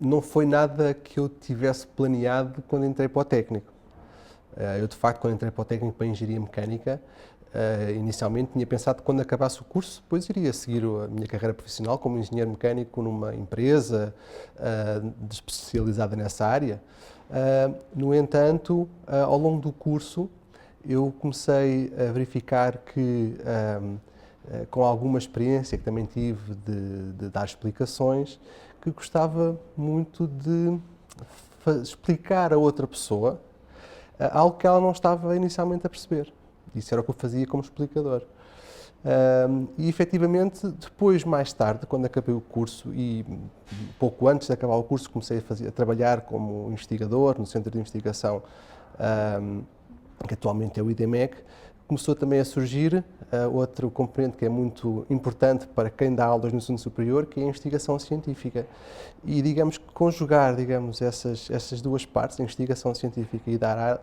não foi nada que eu tivesse planeado quando entrei para o técnico. Eu, de facto, quando entrei para o técnico para a Engenharia Mecânica, inicialmente tinha pensado que quando acabasse o curso, depois iria seguir a minha carreira profissional como engenheiro mecânico numa empresa especializada nessa área. No entanto, ao longo do curso, eu comecei a verificar que, com alguma experiência que também tive de dar explicações, que gostava muito de explicar a outra pessoa algo que ela não estava inicialmente a perceber. Isso era o que eu fazia como explicador. E efetivamente, depois, mais tarde, quando acabei o curso e pouco antes de acabar o curso, comecei a trabalhar como investigador no Centro de Investigação, que atualmente é o IDMEC. Começou também a surgir outro componente que é muito importante para quem dá aulas no ensino superior, que é a investigação científica. E, digamos, conjugar, digamos, essas duas partes, a investigação científica e dar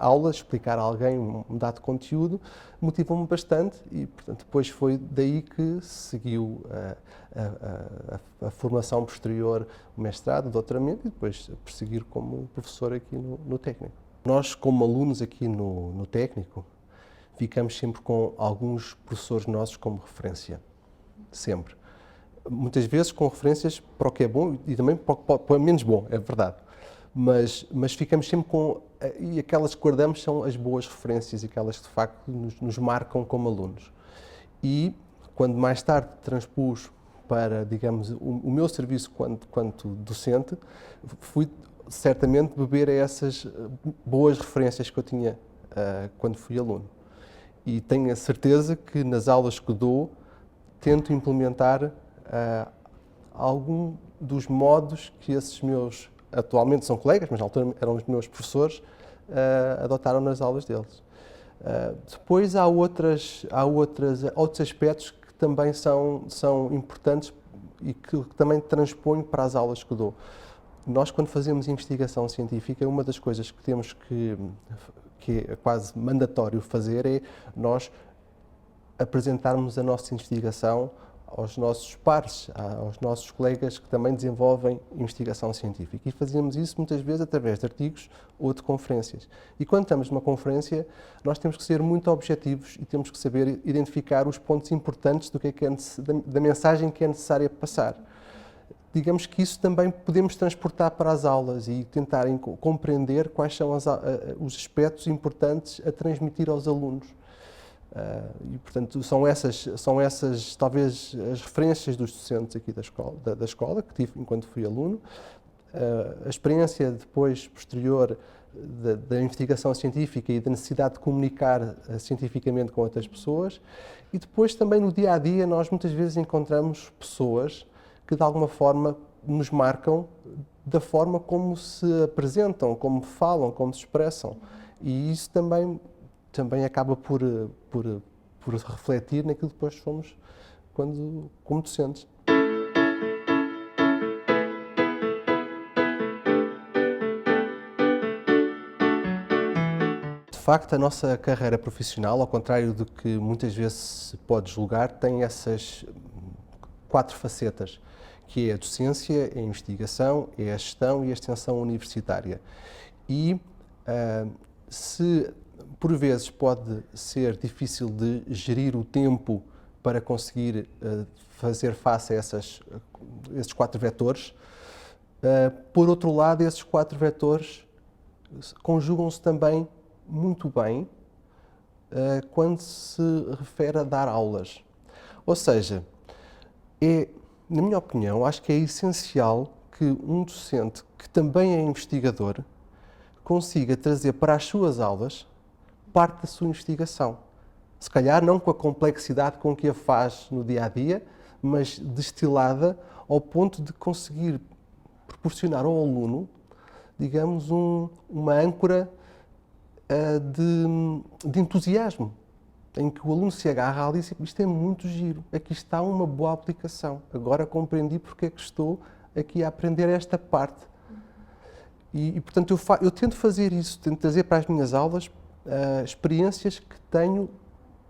aulas, explicar a alguém um dado conteúdo, motivou-me bastante e, portanto, depois foi daí que seguiu a formação posterior, o mestrado, o doutoramento e depois prosseguir como professor aqui no técnico. Nós, como alunos aqui no técnico, ficamos sempre com alguns professores nossos como referência, sempre. Muitas vezes com referências para o que é bom e também para o que é menos bom, é verdade. Mas ficamos sempre com... E aquelas que guardamos são as boas referências e aquelas que de facto nos marcam como alunos. E quando mais tarde transpus para, digamos, o meu serviço quanto docente, fui certamente beber a essas boas referências que eu tinha quando fui aluno. E tenho a certeza que nas aulas que dou tento implementar algum dos modos que esses meus, atualmente são colegas, mas na altura eram os meus professores, adotaram nas aulas deles. Depois há outros aspectos que também são importantes e que também transponho para as aulas que dou. Nós, quando fazemos investigação científica, uma das coisas que temos que é quase mandatório fazer é nós apresentarmos a nossa investigação aos nossos pares, aos nossos colegas que também desenvolvem investigação científica. E fazemos isso muitas vezes através de artigos ou de conferências. E quando estamos numa conferência, nós temos que ser muito objetivos e temos que saber identificar os pontos importantes da mensagem que é necessária passar. Digamos que isso também podemos transportar para as aulas e tentar compreender quais são os aspectos importantes a transmitir aos alunos. E, portanto, são essas talvez as referências dos docentes aqui da escola que tive enquanto fui aluno, a experiência depois posterior da investigação científica e da necessidade de comunicar cientificamente com outras pessoas, e depois também no dia a dia nós muitas vezes encontramos pessoas que de alguma forma nos marcam da forma como se apresentam, como falam, como se expressam. E isso também acaba por refletir naquilo que depois fomos como docentes. De facto, a nossa carreira profissional, ao contrário do que muitas vezes se pode julgar, tem essas 4 facetas, que é a docência, a investigação, é a gestão e a extensão universitária. E se por vezes pode ser difícil de gerir o tempo para conseguir fazer face a esses 4 vetores, por outro lado, esses 4 vetores conjugam-se também muito bem quando se refere a dar aulas. Ou seja, na minha opinião, acho que é essencial que um docente que também é investigador consiga trazer para as suas aulas parte da sua investigação. Se calhar não com a complexidade com que a faz no dia-a-dia, mas destilada ao ponto de conseguir proporcionar ao aluno, digamos, uma âncora de entusiasmo, em que o aluno se agarra ali e diz: isto é muito giro, aqui está uma boa aplicação, agora compreendi porque é que estou aqui a aprender esta parte. E portanto, eu tento fazer isso, tento trazer para as minhas aulas experiências que tenho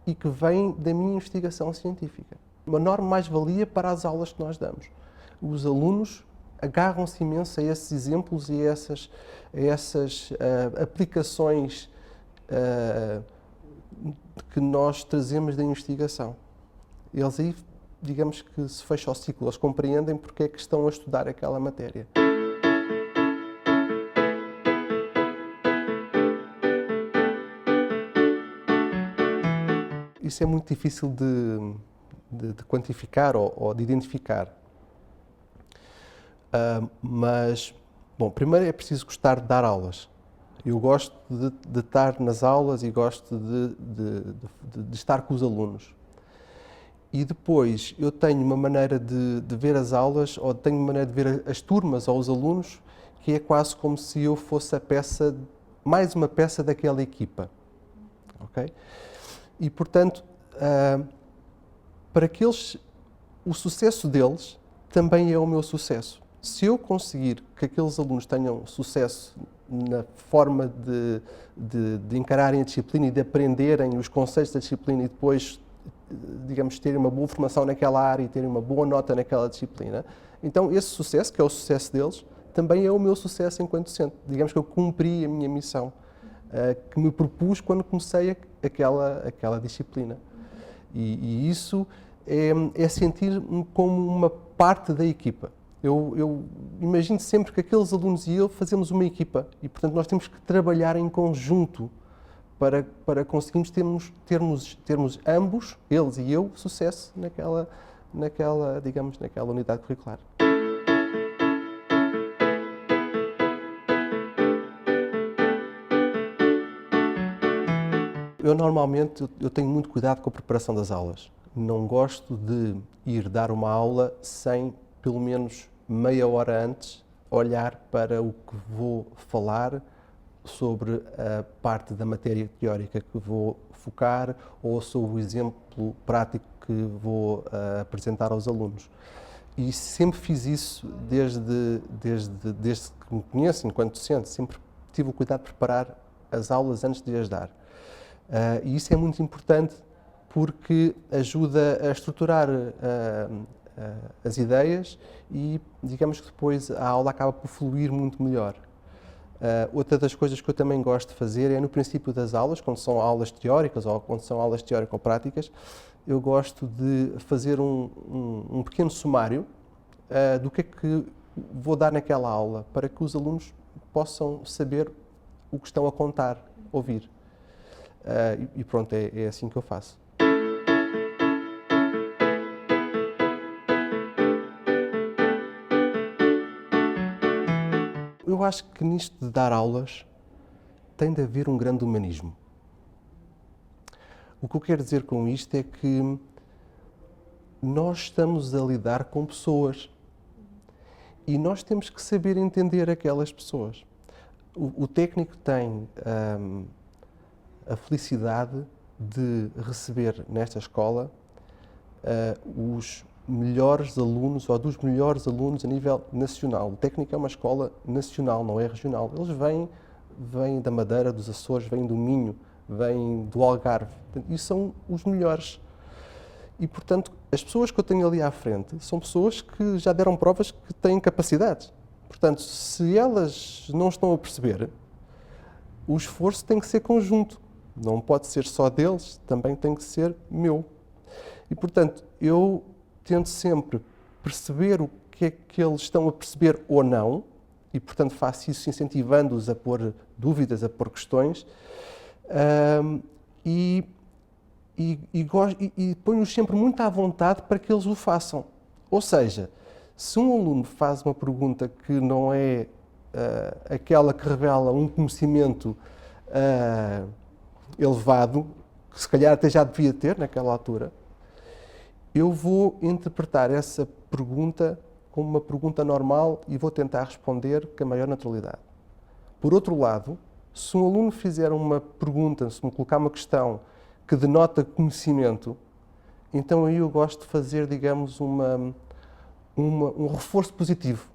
e que vêm da minha investigação científica. Uma enorme mais-valia para as aulas que nós damos. Os alunos agarram-se imenso a esses exemplos e a essas aplicações que nós trazemos da investigação. Eles aí, digamos que se fecha o ciclo, eles compreendem porque é que estão a estudar aquela matéria. Isso é muito difícil de quantificar ou de identificar. Mas, bom, primeiro é preciso gostar de dar aulas. Eu gosto de estar nas aulas e gosto de estar com os alunos. E depois eu tenho uma maneira de ver as aulas, ou tenho uma maneira de ver as turmas ou os alunos, que é quase como se eu fosse a peça, mais uma peça daquela equipa. Ok? E, portanto, para que o sucesso deles também é o meu sucesso. Se eu conseguir que aqueles alunos tenham sucesso na forma de encararem a disciplina e de aprenderem os conceitos da disciplina e depois, digamos, terem uma boa formação naquela área e terem uma boa nota naquela disciplina, então esse sucesso, que é o sucesso deles, também é o meu sucesso enquanto docente. Digamos que eu cumpri a minha missão, que me propus quando comecei aquela disciplina. E isso é sentir-me como uma parte da equipa. Eu imagino sempre que aqueles alunos e eu fazemos uma equipa e, portanto, nós temos que trabalhar em conjunto para conseguirmos termos ambos, eles e eu, sucesso digamos, naquela unidade curricular. Eu normalmente tenho muito cuidado com a preparação das aulas. Não gosto de ir dar uma aula sem, pelo menos meia hora antes, olhar para o que vou falar sobre a parte da matéria teórica que vou focar ou sobre o exemplo prático que vou apresentar aos alunos. E sempre fiz isso desde que me conheço enquanto docente, sempre tive o cuidado de preparar as aulas antes de as dar. E isso é muito importante porque ajuda a estruturar as ideias e, digamos que depois a aula acaba por fluir muito melhor. Outra das coisas que eu também gosto de fazer é no princípio das aulas, quando são aulas teóricas ou quando são aulas teórico-práticas, eu gosto de fazer um pequeno sumário do que é que vou dar naquela aula, para que os alunos possam saber o que estão a contar, ouvir. E pronto, é assim que eu faço. Eu acho que nisto de dar aulas tem de haver um grande humanismo. O que eu quero dizer com isto é que nós estamos a lidar com pessoas e nós temos que saber entender aquelas pessoas. O técnico tem a felicidade de receber nesta escola os melhores alunos ou dos melhores alunos a nível nacional. O técnico é uma escola nacional, não é regional. Eles vêm da Madeira, dos Açores, vêm do Minho, vêm do Algarve. E são os melhores. E, portanto, as pessoas que eu tenho ali à frente são pessoas que já deram provas que têm capacidades. Portanto, se elas não estão a perceber, o esforço tem que ser conjunto. Não pode ser só deles, também tem que ser meu. E, portanto, eu tento sempre perceber o que é que eles estão a perceber ou não, e, portanto, faço isso incentivando-os a pôr dúvidas, a pôr questões, e ponho-os sempre muito à vontade para que eles o façam. Ou seja, se um aluno faz uma pergunta que não é aquela que revela um conhecimento elevado, que se calhar até já devia ter naquela altura, eu vou interpretar essa pergunta como uma pergunta normal e vou tentar responder com a maior naturalidade. Por outro lado, se um aluno fizer uma pergunta, se me colocar uma questão que denota conhecimento, então aí eu gosto de fazer, digamos, um reforço positivo.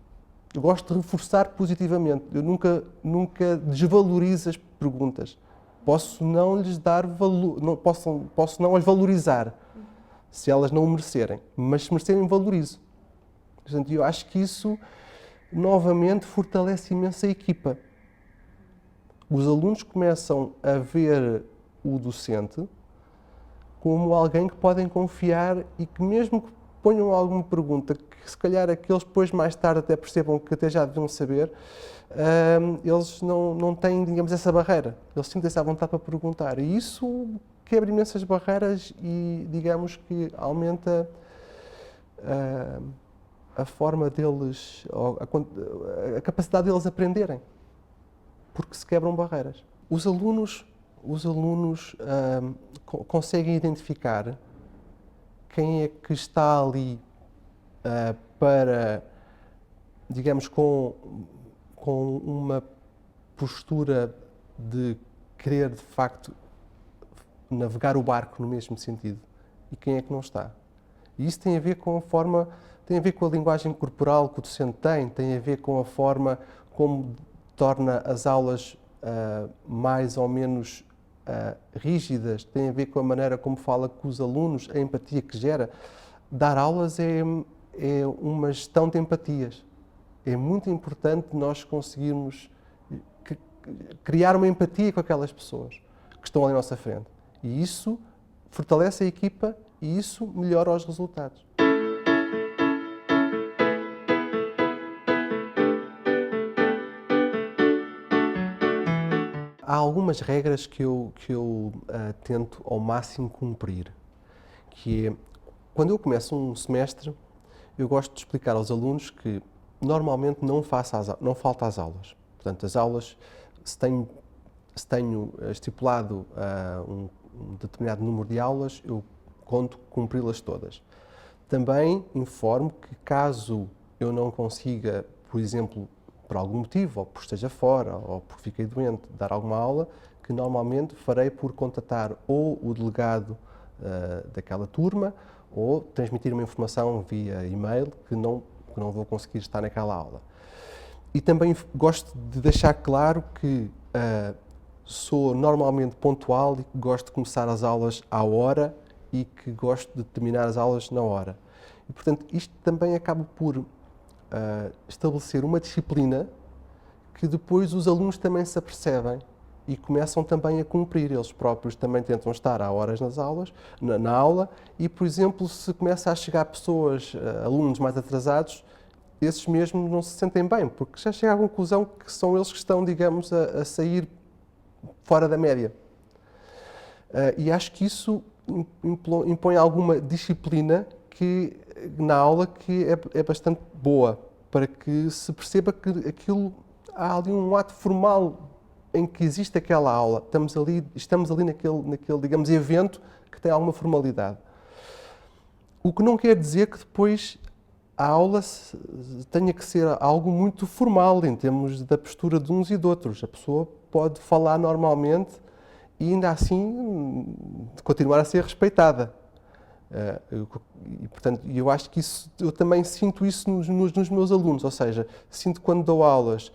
Eu gosto de reforçar positivamente. Eu nunca desvalorizo as perguntas. Posso não lhes dar valor, posso não as valorizar, se elas não o merecerem, mas se merecerem, valorizo. Portanto, eu acho que isso novamente fortalece imenso a equipa. Os alunos começam a ver o docente como alguém que podem confiar e que mesmo que ponham alguma pergunta que se calhar aqueles depois mais tarde até percebam que até já deviam saber, eles não têm, digamos, essa barreira. Eles sentem-se à vontade para perguntar. E isso quebra imensas barreiras e, digamos, que aumenta a forma deles, a capacidade deles aprenderem, porque se quebram barreiras. Os alunos conseguem identificar quem é que está ali para, digamos, com uma postura de querer, de facto, navegar o barco no mesmo sentido e quem é que não está. E isso tem a ver com a forma, tem a ver com a linguagem corporal que o docente tem a ver com a forma como torna as aulas mais ou menos rígidas, tem a ver com a maneira como fala com os alunos, a empatia que gera. Dar aulas é uma gestão de empatias. É muito importante nós conseguirmos criar uma empatia com aquelas pessoas que estão ali à nossa frente. E isso fortalece a equipa e isso melhora os resultados. Há algumas regras que eu tento ao máximo cumprir, que é, quando eu começo um semestre, eu gosto de explicar aos alunos que normalmente não falta às aulas. Portanto, as aulas, se tenho estipulado um determinado número de aulas, eu conto cumpri-las todas. Também informo que caso eu não consiga, por exemplo, por algum motivo, ou por esteja fora, ou porque fiquei doente, dar alguma aula, que normalmente farei por contatar ou o delegado daquela turma, ou transmitir uma informação via e-mail que não vou conseguir estar naquela aula. E também gosto de deixar claro que sou normalmente pontual e que gosto de começar as aulas à hora e que gosto de terminar as aulas na hora. E, portanto, isto também acaba por estabelecer uma disciplina que depois os alunos também se apercebem e começam também a cumprir. Eles próprios também tentam estar a horas nas aulas, na aula e, por exemplo, se começa a chegar pessoas, alunos mais atrasados, esses mesmos não se sentem bem, porque já chega à conclusão que são eles que estão, digamos, a sair fora da média. E acho que isso impõe alguma disciplina que, na aula que é bastante boa, para que se perceba que há ali um ato formal em que existe aquela aula. Estamos ali naquele, digamos, evento que tem alguma formalidade. O que não quer dizer que depois a aula tenha que ser algo muito formal em termos da postura de uns e de outros. A pessoa pode falar normalmente e ainda assim continuar a ser respeitada. E, portanto, eu acho que eu também sinto isso nos meus alunos, ou seja, sinto quando dou aulas,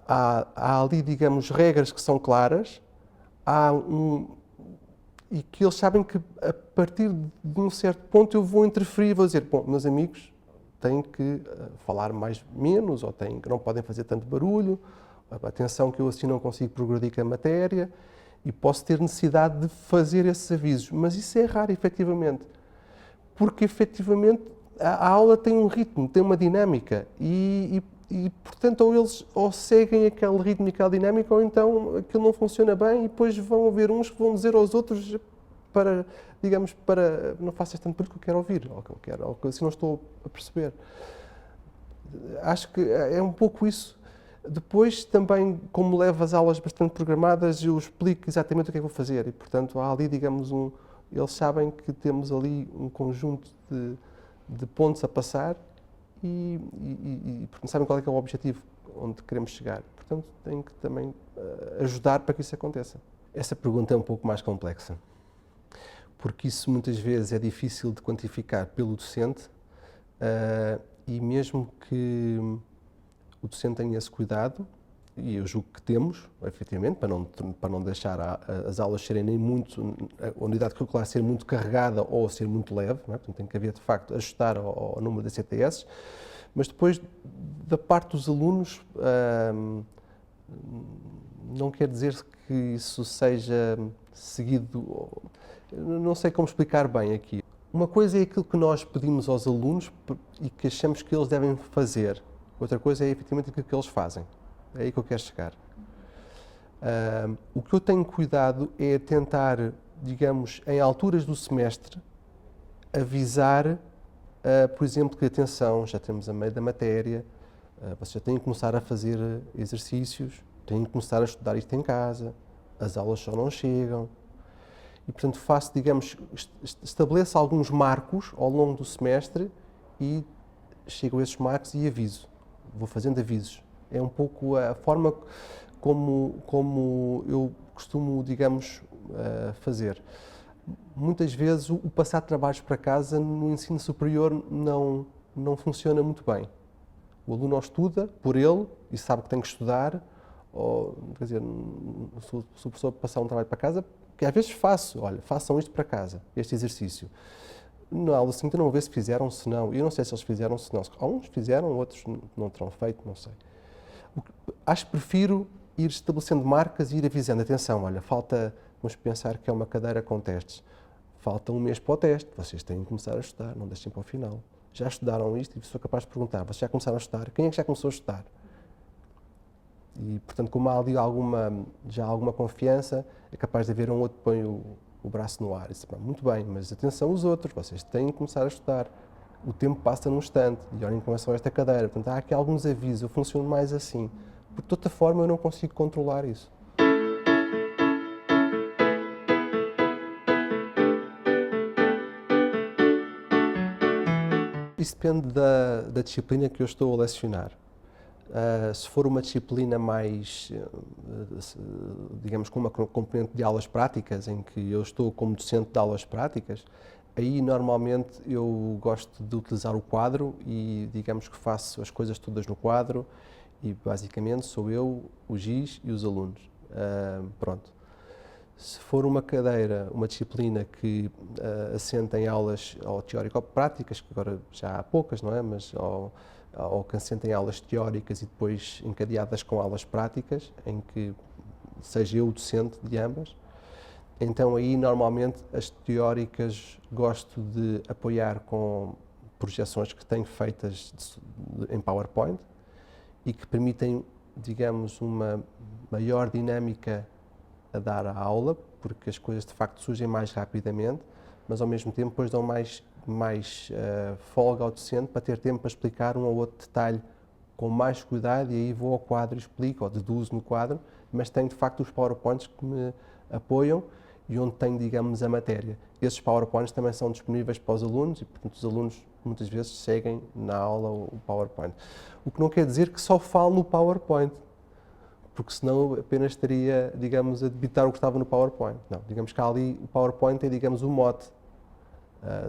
há ali, digamos, regras que são claras, e que eles sabem que a partir de um certo ponto eu vou interferir, vou dizer, bom, meus amigos têm que falar menos, ou não podem fazer tanto barulho, atenção que eu assim não consigo progredir com a matéria, e posso ter necessidade de fazer esses avisos, mas isso é raro, efetivamente. Porque, efetivamente, a aula tem um ritmo, tem uma dinâmica e portanto, ou eles seguem aquele ritmo e aquela dinâmica, ou então aquilo não funciona bem e depois vão haver uns que vão dizer aos outros não faças tanto porque eu quero ouvir, ou que assim não estou a perceber. Acho que é um pouco isso. Depois, também, como levo as aulas bastante programadas, eu explico exatamente o que é que vou fazer e, portanto, há ali, digamos, eles sabem que temos ali um conjunto de pontos a passar e sabem qual é que é o objetivo onde queremos chegar. Portanto, tenho que também ajudar para que isso aconteça. Essa pergunta é um pouco mais complexa, porque isso muitas vezes é difícil de quantificar pelo docente e mesmo que o docente tenha esse cuidado, e eu julgo que temos, efetivamente, para não deixar as aulas serem nem muito, a unidade curricular ser muito carregada ou ser muito leve, não é? Portanto, tem que haver, de facto, ajustar ao número de CTS, mas depois, da parte dos alunos, não quer dizer que isso seja seguido, não sei como explicar bem aqui. Uma coisa é aquilo que nós pedimos aos alunos e que achamos que eles devem fazer, outra coisa é efetivamente aquilo que eles fazem. É aí que eu quero chegar. O que eu tenho cuidado é tentar, digamos, em alturas do semestre, avisar, por exemplo, que atenção, já estamos a meio da matéria, vocês já têm que começar a fazer exercícios, têm que começar a estudar isto em casa, as aulas só não chegam. E, portanto, faço, digamos, estabeleço alguns marcos ao longo do semestre e chego a esses marcos e aviso. Vou fazendo avisos. É um pouco a forma como eu costumo, digamos, fazer. Muitas vezes o passar trabalhos para casa no ensino superior não funciona muito bem. O aluno estuda por ele e sabe que tem que estudar, ou, quer dizer, se o professor passar um trabalho para casa, que às vezes façam isto para casa, este exercício. Na aula seguinte não vou ver se fizeram, se não. Eu não sei se eles fizeram, se não. Uns fizeram, outros não terão feito, não sei. Acho que prefiro ir estabelecendo marcas e ir avisando. Atenção, olha, vamos pensar que é uma cadeira com testes. Falta um mês para o teste, vocês têm que começar a estudar, não deixem para o final. Já estudaram isto? E sou capaz de perguntar, vocês já começaram a estudar? Quem é que já começou a estudar? E, portanto, como há ali já alguma confiança, é capaz de haver um outro que põe o braço no ar e diz, muito bem, mas atenção os outros, vocês têm que começar a estudar. O tempo passa num instante e olhem como é só esta cadeira. Portanto, há aqui alguns avisos, eu funciono mais assim. Porque de outra forma eu não consigo controlar isso. Isso depende da disciplina que eu estou a lecionar. Se for uma disciplina mais, digamos, com uma componente de aulas práticas, em que eu estou como docente de aulas práticas, aí normalmente eu gosto de utilizar o quadro e digamos que faço as coisas todas no quadro e basicamente sou eu, o giz e os alunos. Pronto. Se for uma cadeira, uma disciplina que assenta em aulas ou teórico-práticas, que agora já há poucas, não é? Mas ou que assentem aulas teóricas e depois encadeadas com aulas práticas, em que seja eu o docente de ambas. Então aí normalmente as teóricas gosto de apoiar com projeções que tenho feitas em PowerPoint e que permitem, digamos, uma maior dinâmica a dar à aula, porque as coisas de facto surgem mais rapidamente, mas ao mesmo tempo depois dão mais folga ao docente para ter tempo para explicar um ou outro detalhe com mais cuidado e aí vou ao quadro e explico, ou deduzo no quadro, mas tenho de facto os PowerPoints que me apoiam e onde tenho, digamos, a matéria. Esses PowerPoints também são disponíveis para os alunos e, portanto, os alunos muitas vezes seguem na aula o PowerPoint. O que não quer dizer que só falo no PowerPoint, porque senão apenas estaria, digamos, a debitar o que estava no PowerPoint. Não, digamos que ali o PowerPoint é, digamos, o mote.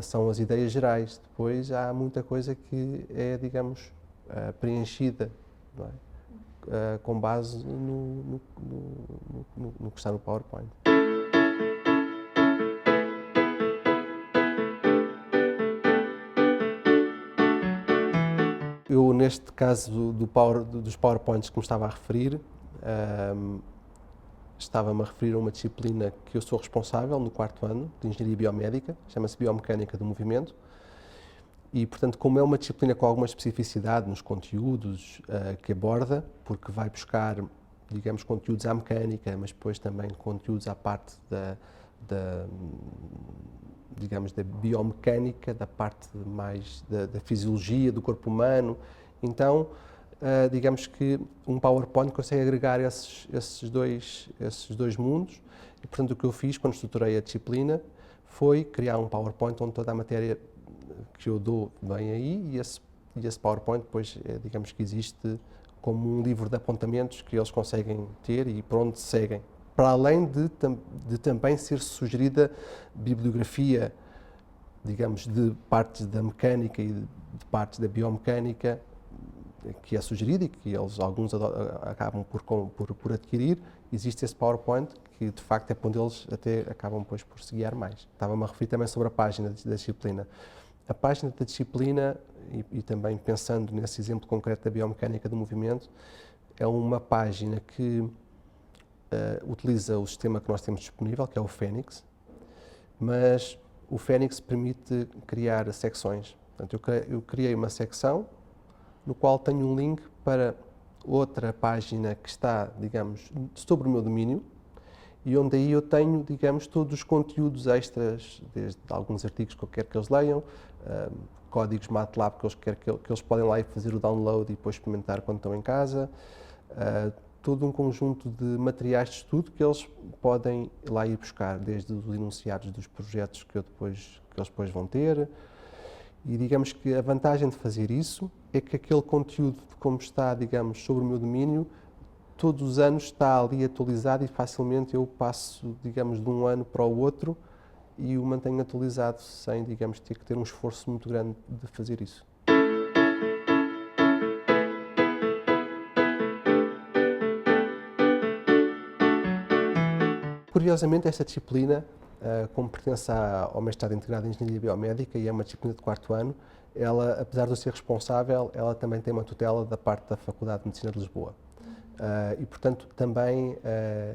São as ideias gerais. Depois há muita coisa que é, digamos, preenchida, não é? Com base no que está no PowerPoint. Eu, neste caso dos PowerPoints que me estava a referir, estava-me a referir a uma disciplina que eu sou responsável no 4º ano de Engenharia Biomédica, chama-se Biomecânica do Movimento, e, portanto, como é uma disciplina com alguma especificidade nos conteúdos que aborda, porque vai buscar, digamos, conteúdos à mecânica, mas depois também conteúdos à parte digamos, da biomecânica, da parte mais da fisiologia do corpo humano, então, digamos que um PowerPoint consegue agregar esses dois mundos e, portanto, o que eu fiz quando estruturei a disciplina foi criar um PowerPoint onde toda a matéria que eu dou vem aí e esse PowerPoint depois, digamos que existe como um livro de apontamentos que eles conseguem ter e por onde seguem. Para além de também ser sugerida bibliografia, digamos, de partes da mecânica e de partes da biomecânica, que é sugerido e que alguns acabam por adquirir, existe esse PowerPoint que de facto é para onde eles até acabam depois por se guiar mais. Estava-me a referir também sobre a página da disciplina. A página da disciplina, e também pensando nesse exemplo concreto da biomecânica do movimento, é uma página que utiliza o sistema que nós temos disponível, que é o Fênix, mas o Fênix permite criar secções. Portanto, eu criei uma secção no qual tenho um link para outra página que está, digamos, sobre o meu domínio e onde aí eu tenho, digamos, todos os conteúdos extras, desde alguns artigos que eu quero que eles leiam, códigos MATLAB que eles podem lá e fazer o download e depois experimentar quando estão em casa, todo um conjunto de materiais de estudo que eles podem lá ir buscar, desde os enunciados dos projetos que eles depois vão ter. E digamos que a vantagem de fazer isso é que aquele conteúdo, como está, digamos, sobre o meu domínio, todos os anos está ali atualizado e facilmente eu passo, digamos, de um ano para o outro e o mantenho atualizado sem, digamos, ter que ter um esforço muito grande de fazer isso. Curiosamente, esta disciplina, como pertence ao mestrado integrado em Engenharia Biomédica e é uma disciplina de 4º ano, ela, apesar de eu ser responsável, ela também tem uma tutela da parte da Faculdade de Medicina de Lisboa. E, portanto, também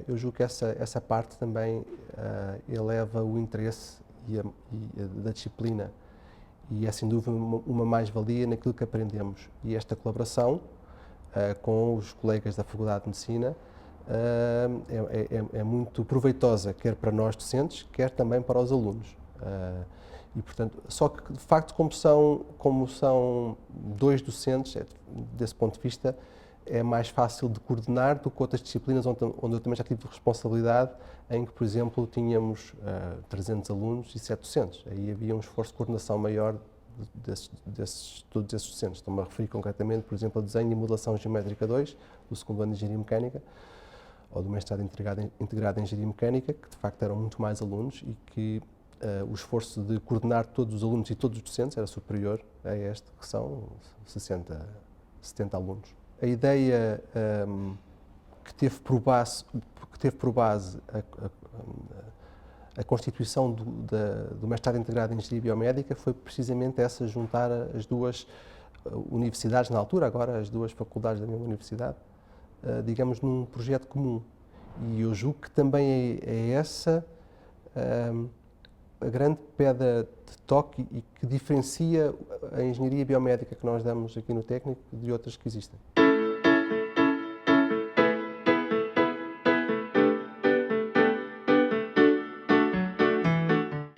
eu julgo que essa parte também eleva o interesse da disciplina e é, sem dúvida, uma mais-valia naquilo que aprendemos. E esta colaboração com os colegas da Faculdade de Medicina é muito proveitosa, quer para nós docentes, quer também para os alunos. E, portanto, só que, de facto, como são dois docentes, desse ponto de vista, é mais fácil de coordenar do que outras disciplinas onde eu também já tive responsabilidade, em que, por exemplo, tínhamos 300 alunos e 7 docentes. Aí havia um esforço de coordenação maior todos esses docentes. Estou-me a referir concretamente, por exemplo, a Desenho e Modelação Geométrica 2, do 2º ano de Engenharia Mecânica, ou do mestrado integrado em Engenharia Mecânica, que de facto eram muito mais alunos e que o esforço de coordenar todos os alunos e todos os docentes era superior a este, que são 60, 70 alunos. A ideia que teve por base a constituição do mestrado integrado em Engenharia Biomédica foi precisamente essa, juntar as duas universidades na altura, agora as duas faculdades da mesma universidade, digamos, num projeto comum. E eu julgo que também é essa a grande pedra de toque e que diferencia a engenharia biomédica que nós damos aqui no técnico de outras que existem.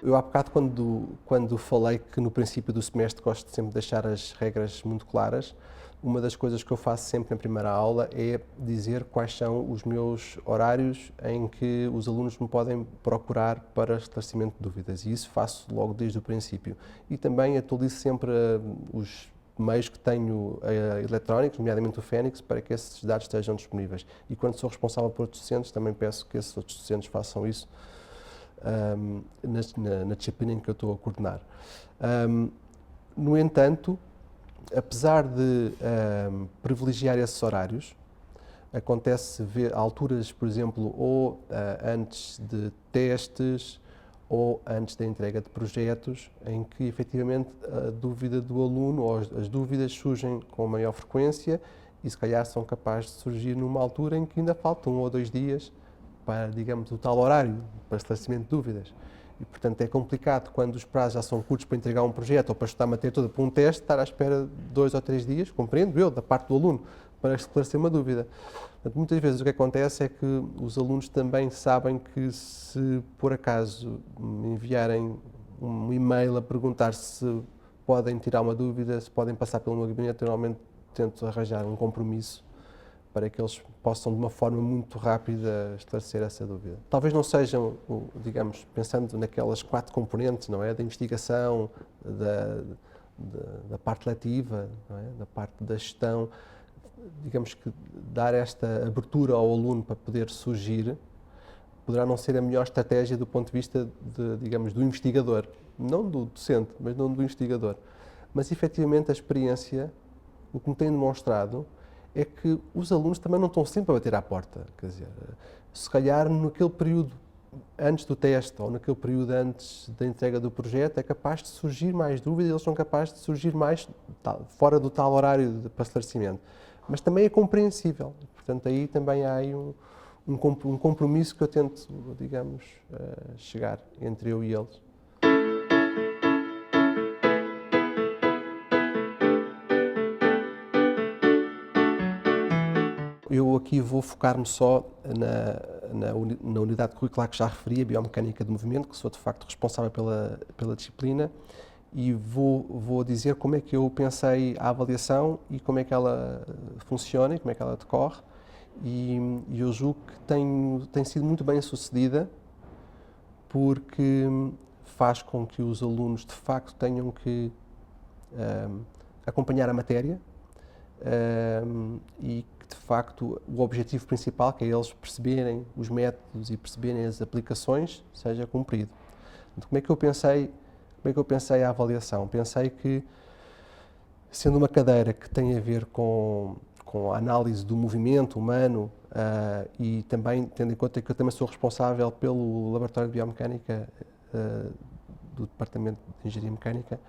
Eu há bocado, quando falei que no princípio do semestre gosto sempre de deixar as regras muito claras, uma das coisas que eu faço sempre na primeira aula é dizer quais são os meus horários em que os alunos me podem procurar para esclarecimento de dúvidas, e isso faço logo desde o princípio. E também atualizo sempre os meios que tenho eletrónicos, nomeadamente o Fênix, para que esses dados estejam disponíveis. E quando sou responsável por outros docentes, também peço que esses outros docentes façam isso na disciplina em que eu estou a coordenar. No entanto, apesar de privilegiar esses horários, acontece ver alturas, por exemplo, ou antes de testes ou antes da entrega de projetos, em que efetivamente a dúvida do aluno ou as dúvidas surgem com maior frequência e se calhar são capazes de surgir numa altura em que ainda faltam 1 ou 2 dias para, digamos, o tal horário para esclarecimento de dúvidas. E, portanto, é complicado quando os prazos já são curtos para entregar um projeto ou para estudar a matéria toda para um teste, estar à espera de 2 ou 3 dias, compreendo eu, da parte do aluno, para esclarecer uma dúvida. Portanto, muitas vezes o que acontece é que os alunos também sabem que se, por acaso, me enviarem um e-mail a perguntar se podem tirar uma dúvida, se podem passar pelo meu gabinete, eu normalmente tento arranjar um compromisso para que eles possam, de uma forma muito rápida, esclarecer essa dúvida. Talvez não sejam, digamos, pensando naquelas 4 componentes, não é? Da investigação, da parte letiva, não é? Da parte da gestão, digamos que dar esta abertura ao aluno para poder surgir poderá não ser a melhor estratégia do ponto de vista, digamos, do investigador. Não do docente, mas não do investigador. Mas, efetivamente, a experiência o que me tem demonstrado é que os alunos também não estão sempre a bater à porta. Quer dizer, se calhar naquele período antes do teste ou naquele período antes da entrega do projeto é capaz de surgir mais dúvidas, eles são capazes de surgir mais fora do tal horário para esclarecimento. Mas também é compreensível. Portanto, aí também há aí um compromisso que eu tento, digamos, chegar entre eu e eles. Eu aqui vou focar-me só na unidade curricular que já referi, a Biomecânica de Movimento, que sou de facto responsável pela disciplina, e vou dizer como é que eu pensei a avaliação e como é que ela funciona e como é que ela decorre, e eu julgo que tem sido muito bem sucedida, porque faz com que os alunos de facto tenham que acompanhar a matéria, e que de facto o objetivo principal, que é eles perceberem os métodos e perceberem as aplicações, seja cumprido. Então, como é que eu pensei a avaliação? Pensei que, sendo uma cadeira que tem a ver com a análise do movimento humano, e também tendo em conta que eu também sou responsável pelo Laboratório de Biomecânica do Departamento de Engenharia Mecânica,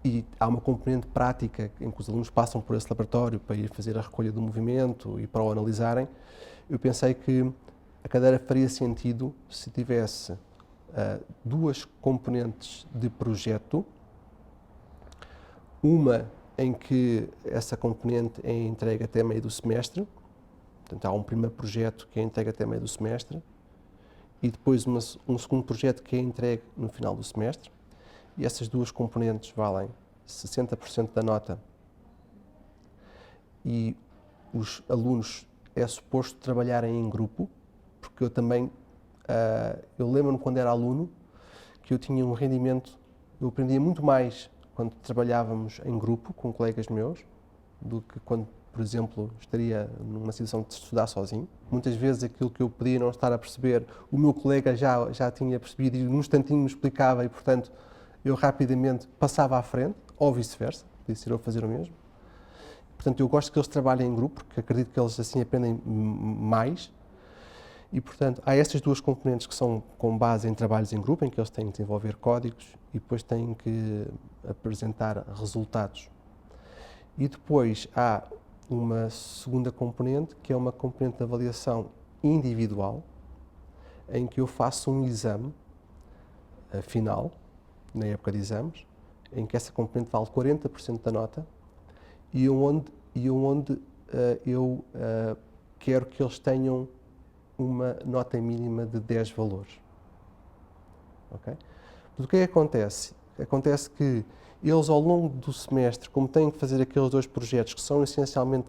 e há uma componente prática em que os alunos passam por esse laboratório para ir fazer a recolha do movimento e para o analisarem, eu pensei que a cadeira faria sentido se tivesse duas componentes de projeto, uma em que essa componente é entregue até meio do semestre, portanto há um primeiro projeto que é entregue até meio do semestre, e depois um segundo projeto que é entregue no final do semestre. E essas duas componentes valem 60% da nota, e os alunos é suposto trabalharem em grupo, porque eu também, eu lembro-me quando era aluno que eu tinha um rendimento, eu aprendia muito mais quando trabalhávamos em grupo com colegas meus do que quando, por exemplo, estaria numa situação de estudar sozinho. Muitas vezes aquilo que eu podia não estar a perceber, o meu colega já tinha percebido e num instantinho me explicava, e portanto eu rapidamente passava à frente, ou vice-versa, podia ser eu fazer o mesmo. Portanto, eu gosto que eles trabalhem em grupo, porque acredito que eles assim aprendem mais. E, portanto, há estas duas componentes que são com base em trabalhos em grupo, em que eles têm que desenvolver códigos e depois têm que apresentar resultados. E depois há uma segunda componente, que é uma componente de avaliação individual, em que eu faço um exame final, na época de exames, em que essa componente vale 40% da nota, e onde eu quero que eles tenham uma nota mínima de 10 valores. Okay? O que é que acontece? Acontece que eles, ao longo do semestre, como têm que fazer aqueles dois projetos que são essencialmente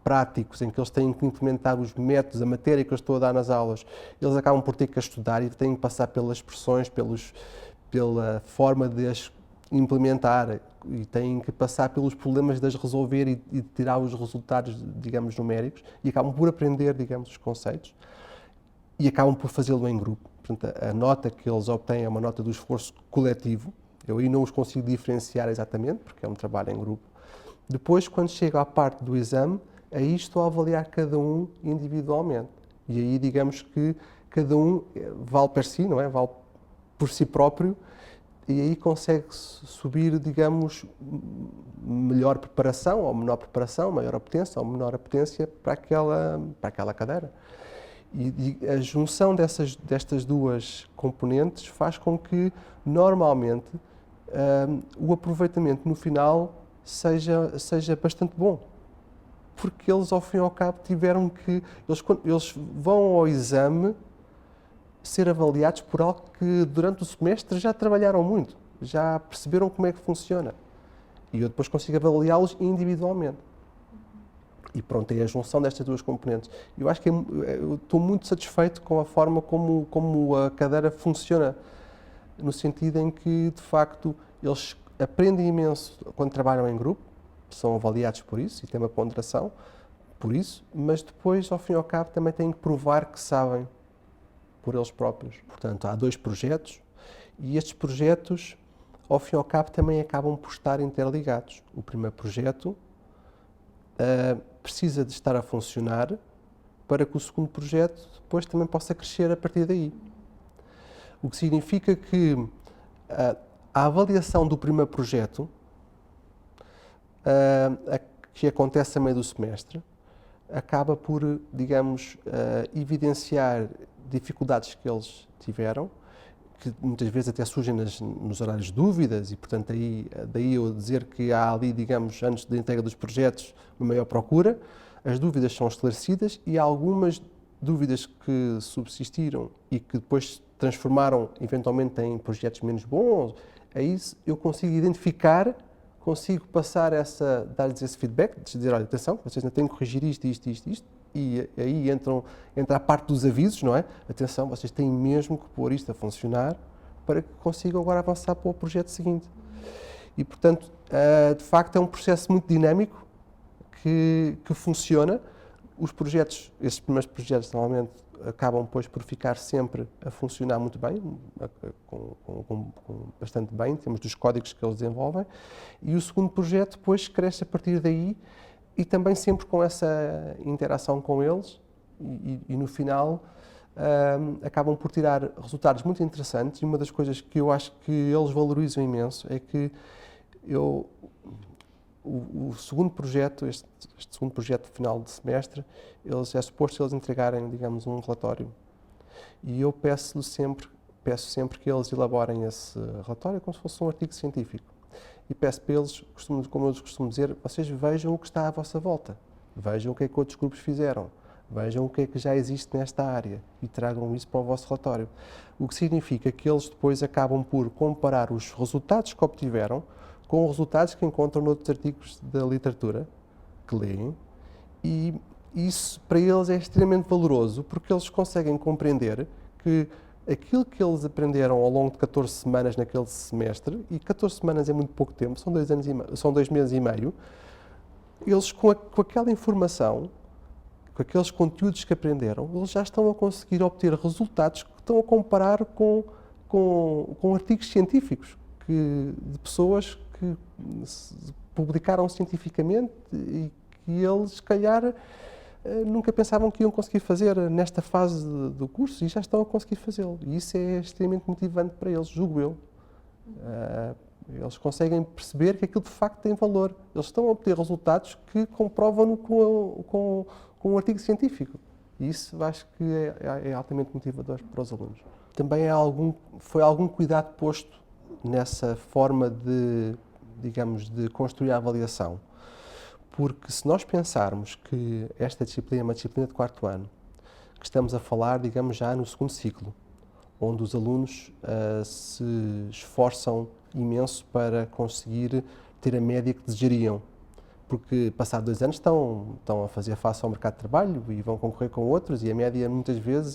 práticos, em que eles têm que implementar os métodos, a matéria que eu estou a dar nas aulas, eles acabam por ter que estudar e têm que passar pelas expressões, pela forma de as implementar, e têm que passar pelos problemas de as resolver e tirar os resultados, digamos, numéricos, e acabam por aprender, digamos, os conceitos, e acabam por fazê-lo em grupo. Portanto, a nota que eles obtêm é uma nota do esforço coletivo. Eu aí não os consigo diferenciar exatamente, porque é um trabalho em grupo. Depois, quando chego à parte do exame, aí estou a avaliar cada um individualmente. E aí, digamos que cada um vale per si, não é? Vale por si próprio, e aí consegue subir, digamos, melhor preparação ou menor preparação, maior apetência ou menor apetência para aquela cadeira. E a junção destas duas componentes faz com que, normalmente, o aproveitamento no final seja bastante bom. Porque eles, ao fim e ao cabo, tiveram que... Eles vão ao exame ser avaliados por algo que, durante o semestre, já trabalharam muito, já perceberam como é que funciona. E eu depois consigo avaliá-los individualmente. E pronto, é a junção destas duas componentes. Eu acho que eu estou muito satisfeito com a forma como a cadeira funciona, no sentido em que, de facto, eles aprendem imenso quando trabalham em grupo, são avaliados por isso e têm uma ponderação por isso, mas depois, ao fim e ao cabo, também têm que provar que sabem por eles próprios. Portanto, há dois projetos, e estes projetos, ao fim e ao cabo, também acabam por estar interligados. O primeiro projeto precisa de estar a funcionar para que o segundo projeto depois também possa crescer a partir daí. O que significa que a avaliação do primeiro projeto, que acontece a meio do semestre, acaba por, digamos, evidenciar dificuldades que eles tiveram, que muitas vezes até surgem nos horários de dúvidas e, portanto, daí eu dizer que há ali, digamos, antes da entrega dos projetos, uma maior procura. As dúvidas são esclarecidas e há algumas dúvidas que subsistiram e que depois se transformaram eventualmente em projetos menos bons. Aí eu consigo identificar, consigo dar-lhes esse feedback, dizer, olha, atenção, vocês ainda têm que corrigir isto, e aí entra a parte dos avisos, não é? Atenção, vocês têm mesmo que pôr isto a funcionar para que consigam agora avançar para o projeto seguinte. E, portanto, de facto, é um processo muito dinâmico que funciona. Esses primeiros projetos, normalmente, acabam depois por ficar sempre a funcionar muito bem, bastante bem, em termos dos códigos que eles desenvolvem. E o segundo projeto depois cresce a partir daí e também sempre com essa interação com eles e no final acabam por tirar resultados muito interessantes. E uma das coisas que eu acho que eles valorizam imenso é que o segundo projeto, este segundo projeto final de semestre, é suposto eles entregarem, digamos, um relatório. E eu peço sempre que eles elaborem esse relatório como se fosse um artigo científico. E peço para eles, como eu costumo dizer, vocês vejam o que está à vossa volta. Vejam o que é que outros grupos fizeram. Vejam o que é que já existe nesta área e tragam isso para o vosso relatório. O que significa que eles depois acabam por comparar os resultados que obtiveram com os resultados que encontram noutros artigos da literatura que leem, e isso para eles é extremamente valoroso porque eles conseguem compreender que aquilo que eles aprenderam ao longo de 14 semanas naquele semestre, e 14 semanas é muito pouco tempo, são 2 meses e meio, eles com aquela informação, com aqueles conteúdos que aprenderam, eles já estão a conseguir obter resultados que estão a comparar com artigos científicos de pessoas que publicaram cientificamente e que eles, se calhar, nunca pensavam que iam conseguir fazer nesta fase do curso e já estão a conseguir fazê-lo. E isso é extremamente motivante para eles, julgo eu. Eles conseguem perceber que aquilo de facto tem valor. Eles estão a obter resultados que comprovam-no com um artigo científico. E isso acho que é altamente motivador para os alunos. Também foi algum cuidado posto nessa forma de, digamos, de construir a avaliação. Porque se nós pensarmos que esta disciplina é uma disciplina de 4º ano, que estamos a falar, digamos, já no segundo ciclo, onde os alunos se esforçam imenso para conseguir ter a média que desejariam, porque passados 2 anos estão a fazer face ao mercado de trabalho e vão concorrer com outros, e a média muitas vezes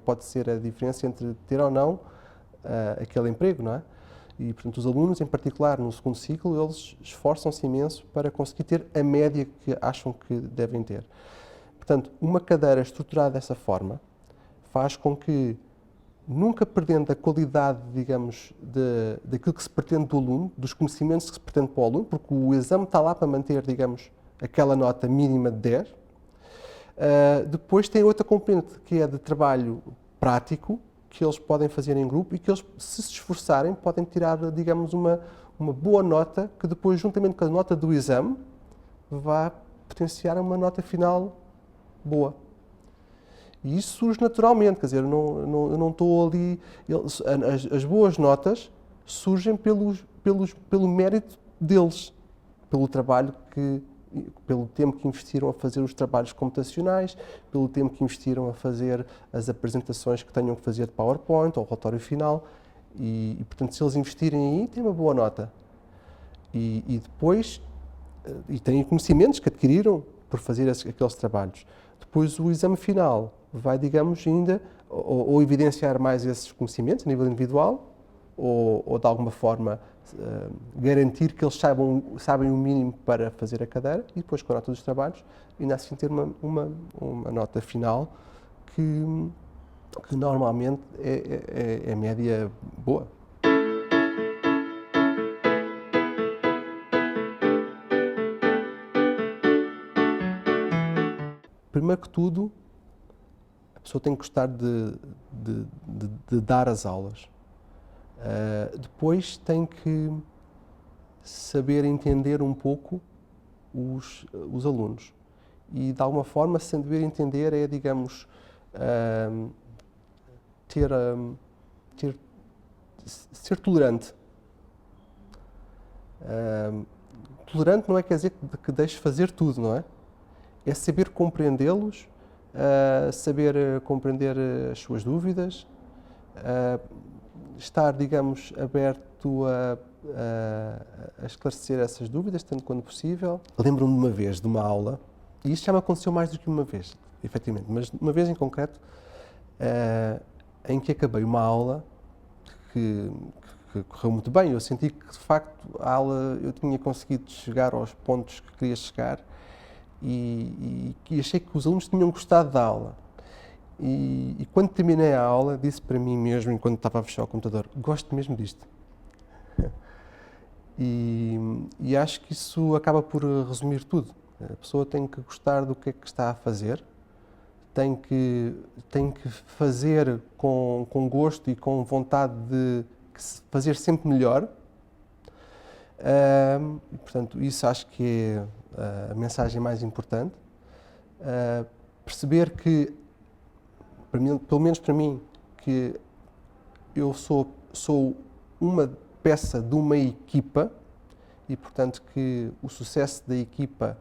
pode ser a diferença entre ter ou não aquele emprego, não é? E, portanto, os alunos, em particular no segundo ciclo, eles esforçam-se imenso para conseguir ter a média que acham que devem ter. Portanto, uma cadeira estruturada dessa forma faz com que, nunca perdendo a qualidade, digamos, daquilo que se pretende do aluno, dos conhecimentos que se pretende para o aluno, porque o exame está lá para manter, digamos, aquela nota mínima de 10. Depois tem outra componente que é de trabalho prático, que eles podem fazer em grupo e que eles, se esforçarem, podem tirar, digamos, uma boa nota que depois, juntamente com a nota do exame, vai potenciar uma nota final boa. E isso surge naturalmente, quer dizer, eu não estou ali... As boas notas surgem pelo mérito deles, pelo trabalho pelo tempo que investiram a fazer os trabalhos computacionais, pelo tempo que investiram a fazer as apresentações que tenham que fazer de PowerPoint ou relatório final, e portanto, se eles investirem aí, têm uma boa nota. E depois, têm conhecimentos que adquiriram por fazer aqueles trabalhos. Depois, o exame final vai, digamos, ainda ou evidenciar mais esses conhecimentos a nível individual, ou de alguma forma garantir que eles sabem o mínimo para fazer a cadeira, e depois, com a nota dos trabalhos, ainda assim ter uma nota final que normalmente é média boa. primeiro que tudo, a pessoa tem que gostar de dar as aulas. Depois tem que saber entender um pouco os alunos. E, de alguma forma, saber entender é, digamos, ser tolerante. Tolerante não é quer dizer que deixes fazer tudo, não é? É saber compreendê-los, saber compreender as suas dúvidas, estar, digamos, aberto a esclarecer essas dúvidas, tanto quanto possível. Lembro-me de uma vez, de uma aula, e isto já me aconteceu mais do que uma vez, efetivamente, mas uma vez em concreto, em que acabei uma aula que correu muito bem. Eu senti que, de facto, a aula eu tinha conseguido chegar aos pontos que queria chegar e achei que os alunos tinham gostado da aula. E quando terminei a aula, disse para mim mesmo, enquanto estava a fechar o computador, gosto mesmo disto. E acho que isso acaba por resumir tudo. A pessoa tem que gostar do que é que está a fazer, tem que fazer com gosto e com vontade de fazer sempre melhor. Portanto, isso acho que é a mensagem mais importante. Perceber que, pelo menos para mim, que eu sou uma peça de uma equipa e, portanto, que o sucesso da equipa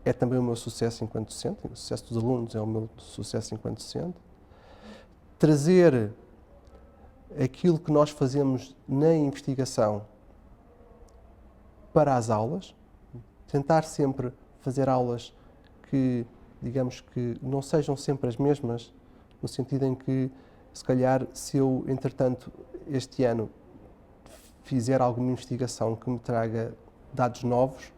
é também o meu sucesso enquanto docente, o sucesso dos alunos é o meu sucesso enquanto docente. Trazer aquilo que nós fazemos na investigação para as aulas, tentar sempre fazer aulas que, digamos, que não sejam sempre as mesmas, no sentido em que, se calhar, se eu, entretanto, este ano fizer alguma investigação que me traga dados novos,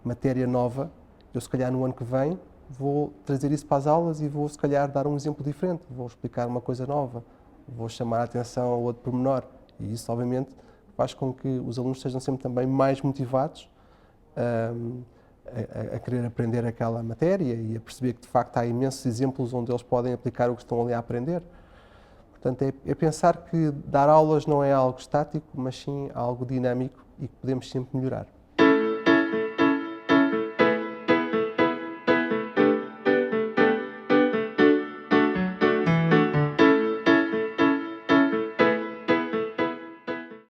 matéria nova, eu, se calhar, no ano que vem, vou trazer isso para as aulas e vou, se calhar, dar um exemplo diferente, vou explicar uma coisa nova, vou chamar a atenção a outro pormenor. E isso, obviamente, faz com que os alunos sejam sempre também mais motivados a querer aprender aquela matéria e a perceber que, de facto, há imensos exemplos onde eles podem aplicar o que estão ali a aprender. Portanto, é pensar que dar aulas não é algo estático, mas sim algo dinâmico e que podemos sempre melhorar.